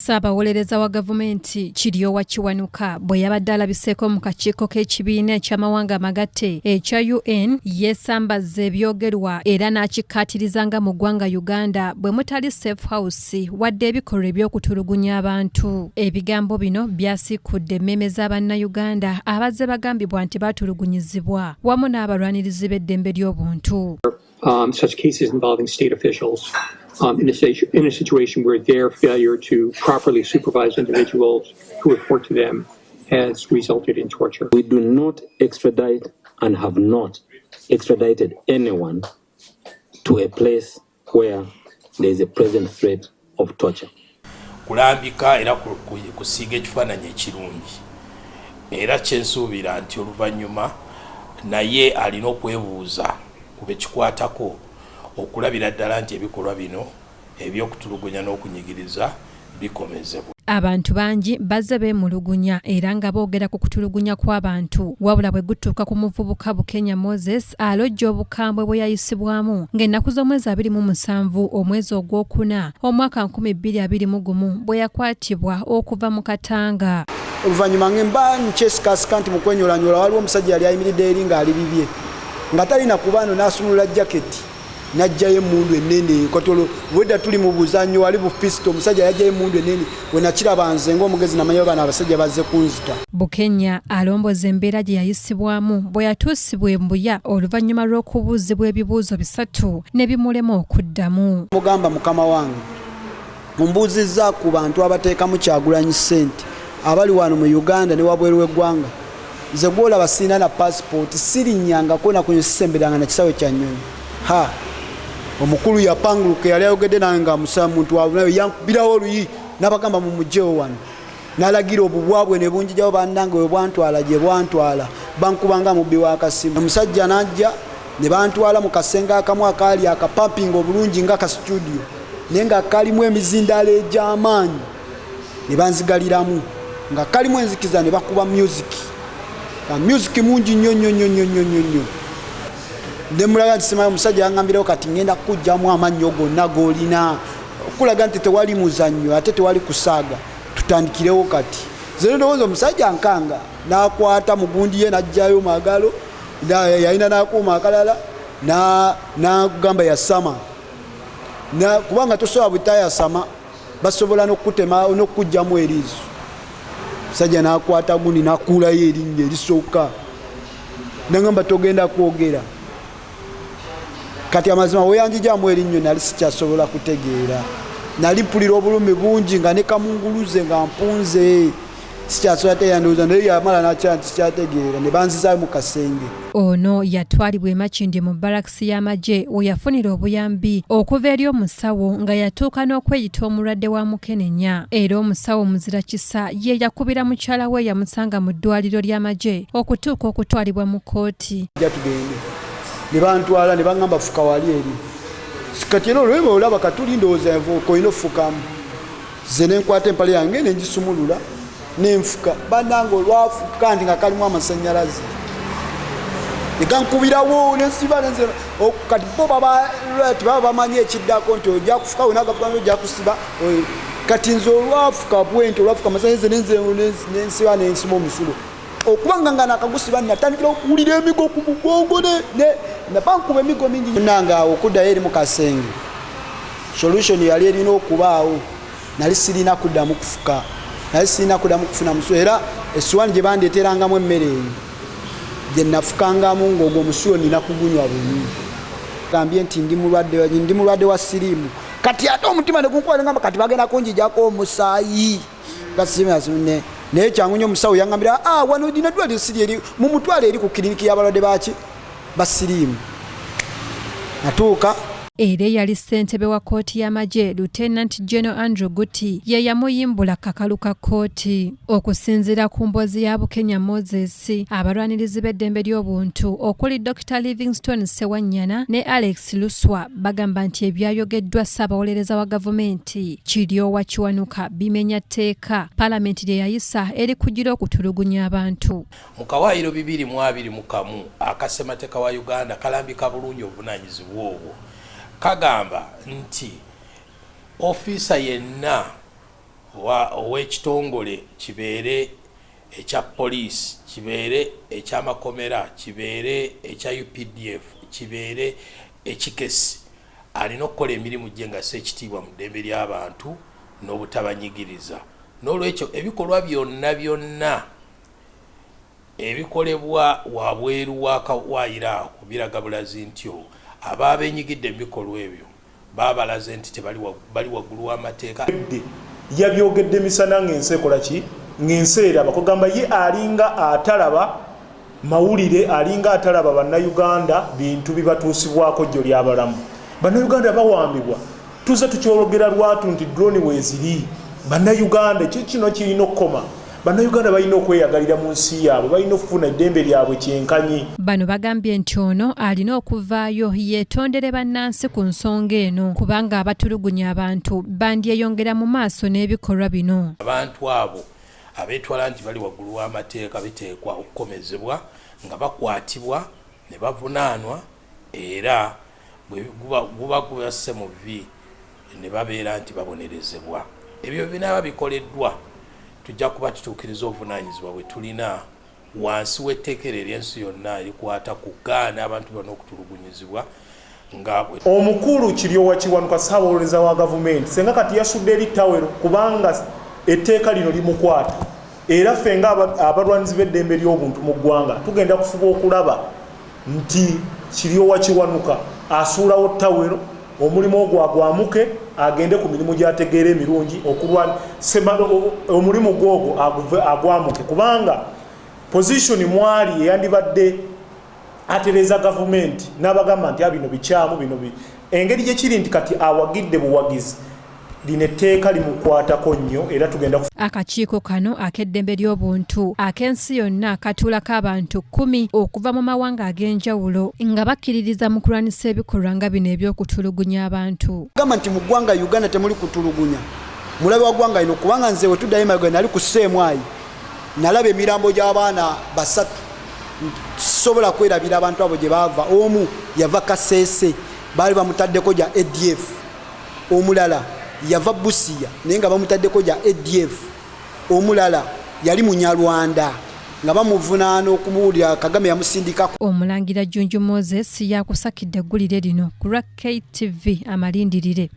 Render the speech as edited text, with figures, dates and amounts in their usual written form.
Ssabaworereza wa Gavumenti Kiryowa Kiwanuka bwe yabadde alabiseko mu kakiiko k'ekibiina eky'amawanga amagatte ekya UN yeesambazza ebyogerwa era n'akikkaatiriza nga mu ggwanga Uganda bwe mutali safe house wadde ebikolwa eby'okutulugunya abantu. Ebigambo bino byasiikudde emmeme z'Abannayuganda abazze bagambibwa nti baatulugunyizibwa wamu n'abalwanirizi b'eddembe ly'obuntu. Such cases involving state officials in a situation where their failure to properly supervise individuals who report to them has resulted in torture. We do not extradite and have not extradited anyone to a place where there is a present threat of torture. Kulambika era kusiga ekifaananyi ekirungi era kyensuubira nti oluvannyuma naye alina okwebuuza ku bekikwatako okulabira ddala nti ebikolwa bino eby'okutulugunya n'okunyigiriza bikomezebwa. Abantu bangi bazze beemulugunya era nga boogera ku kutulugunya kw'abantu wabula bwe gutuuka ku muvubuka Bukenya Moses alojja obukambwe bwe yayisibwamu ng'ennaku z'omwezi 27 omwezi ogwokuna omwaka 2021 bwe yakwatibwa okuva mu Katanga. Oluvannyuma ng'emba nkyesikaasika nti mu kwenyoolanyola waliwo omusajja yali ayimiridde eri ng'ali bibye nga talina kubaano n'asunula jaketi najjayo emmundu ennene kotolo wedda tuli mu buzannyo wali bu pisto omusajja yajjayo emmundu ennene we nakiraba nze ng'omugezi namanyi bano abasajja bazze kunzita. Bukenya alomboza embeera gye yayisibwamu bwe yatuusibwa embuya oluvannyuma lw'okubuuzibwa ebibuuzo 3 ne bimulema okuddamu. Mugamba mukama wange ombuuzizza ku bantu abateekamu Kyagulanyi ssente abali wano mu Uganda ne wabweru w'eggwanga nze gwolaba sirina na passport sirinnyangako nakunyosisemberanga na kisawe kya nnyonyi omukulu yapanguluka yali ayogedde nange ng'amusaba muntu wabunayo yankubirawo oluyi n'abagamba mu mugyewo wano n'alagira obubwabwe ne bunjijawo bannange we bwantwala gye bwantwala bankubanga mubbi w'akasimu. Omusajja n'ajja ne bantwala mu kasenge akamu akaali akapampinga obulungi nga ka studio naye nga kalimu emizindaalo egy'amaanyi ne banzigaliramu nga kalimu enzikiza ne bakuba music mungi nnyo nemulaga nti simanyi omusajja yangambirawo kati ngenda kujjamu amannyo gonna g'olina okulaga nti tewali muzannyo ate tewali kusaaga tutandikirewo kati. Ze ndowooza omusajja nkanga n'akwata mugundi ye n'ajjayo magalo yalina n'akuuma akalala n'agamba yasama kubanga tosobola butayasama basobola n'okutema n'okujjamu eriizo. Omusajja n'akwata gundi n'akuulayo erinnya erisooka n'agamba togenda kwogera. Kati amazima weyanjijjamu erinnya nali sikyasobola kutegeera nali mpulira obulumi bungi nga ne kamunguluze nga mpunze sikyasobola teyandowooza naye yamala nakya nti sikyategeera ne banzizaayo mu kasenge. Ono yatwalibwa e Makindye mu barakisi y'amagye we yafunira obuyambi okuva eri omusawo nga yatuuka n'okweyita omulwadde wa mukenenya era omusawo muzira kisa ye yakubira mukyala we yamusanga mu ddwaliro ly'amagye okutuuka okutwalibwa mu kkooti. Ne bantwala ne baŋŋamba fuka wali eri kati era olweba olaba katuli ndowooza envuuko olina ofukamu ze ne nkwata empale yange ne ngisumulula n'enfuka bannange olwafuka nti nga kalimu amasannyalaze ne gankubirawo nensiba kati bo baba bamanyi ekiddako nti ojja kufuka wenagafuka ojja kusiba kati nze olwafuka bwenti olwafuka amasannyalaze nensiba nensima omusulo okubanga nga nakagusiba natandikira okuwulira emigo ku mugongo nabankuba emigo mingi nanga okuddayo eri mu kasenge solution yali erina okubaawo nali sirina kuddamu kufuka nali sirina kuddamu kufuna musulo era essuwani gye bandeeterangamu emmere eyo gye nafukangamu ng'ogwo omusulo nina kugunywa bumu. Gambye nti ndi mulwadde wa siriimu kati ate omutima ne gunkwata ngamba kati bagenda kunjijjako omusaayi gasimazune naye kyangu nnyo omusawo yangambira wano dina ddwaliro siri eri mu mutwalo eri ku kiriniki y'abalwadde baki basiriimu natuuka. Era yali ssentebe wa kkooti y'amagye Lieutenant General Andrew Guti ye yamuyimbula kakalu ka kkooti. Okusinziira ku mboozi ya Bukenya Moses abalwanirizi b'eddembe ly'obuntu okuli Dr. Livingstone Ssewannyana ne Alex Luswa bagamba nti ebyayogeddwa Ssabaworereza wa Gavumenti Kiryowa Kiwanuka bimenya tteeka Paalamenti lye yayisa eri kugira okutulugunya abantu. Mu kawaayiro 2021 akassemateeka wa Uganda kalambika bulungi obuvunaanyizibwa obwo kagamba nti ofisa yenna ow'ekitongole kibeere ekya poliisi, kibeere ekyamakomera, kibeere ekya UPDF, kibeere ekikesi, alina okukola emirimu gye nga sekitiibwa mu ddembe ly'abantu n'obutabanyigiriza. N'olwekyo ebikolwa byonna ebikolebwa wabweru waayira ako biraga bulazi nti aba abenyigidde mu bikolwa ebyo babalaze nti tebali waggulu w'amateeka. Yabyogedde misana ng'ensi ekola ki? Ng'ensi eraba. Kugamba ye alinga atalaba mawulire, alinga atalaba bannayuganda bintu bibatuusibwako jjo ly'abalamu. Bannayuganda bawambibwa. Tuze tukyologera lwatu nti drone weeziri. Bannayuganda kino kirina okukoma. Bannayuganda balina okweyagalira mu nsi yaabwe, balina okufuna eddembe lyabwe kyenkanyi. Bano bagambye nti ono alina okuvaayo yeetondere bannansi ku nsonga eno kubanga abatulugunya abantu bandyeyongera mu maaso n'ebikolwa bino. Abantu abo abeetwala nti bali waggulu w'amateeka biteekwa okukomezebwa nga bakwatibwa ne bavunaanwa era guba gubasse mu vvi ne babeera nti babonerezebwa. Ebyo binaaba bikoleddwa tujja kuba tutuukiriza obuvunaanyizibwa bwe tulina wansi w'etteeka ery'ensi yonna erikwata ku kugaana abantu bano okutulugunyizibwa. Omukulu Kiryowa Kiwanuka Ssabaworereza wa gavumenti senga kati yasudde eri ttawero kubanga etteeka lino limukwata, era ffe nga abalwanizi b'eddembe ly'obuntu mu ggwanga tugenda kufuba okulaba nti Kiryowa Kiwanuka asuulawo ttawero, omulimu ogwo agwamuke agende ku mirimu gy'ategeera emirungi okulwana omulimu gwogwo agwamuke kubanga position mwali eyandibadde atereza gavumenti n'abagamba nti bino bikyamu bino engeri gye kiri nti kati awagidde buwagizi lino etteeka limukwatako nnyo era tugenda akakiiko kano ak'eddembe ly'obuntu ak'ensi yonna katuulako abantu 10 okuva mu mawanga ag'enjawulo nga bakkiririza mu kulwanisa ebikolwa nga bino eby'okutulugunya abantu. Gamba nti mu ggwanga Uganda temuli kutulugunya. Mulabe wa ggwanga lino kubanga nze we tuddayo emabega nali ku Sseemwayi nalaba emirambo gy'abaana 3 sobola kwerabira abantu abo gye baava. Omu yava Kasese baali bamutaddeko gya ADF, omulala yava Busia naye nga bamutaddeko gya ADF, omulala yali Munyarwanda nga bamuvunaana okumuwulira Kagame yamusindikako. Omulangira Junju Moses yakusakidde eggulire lino ku KTV amalindirire.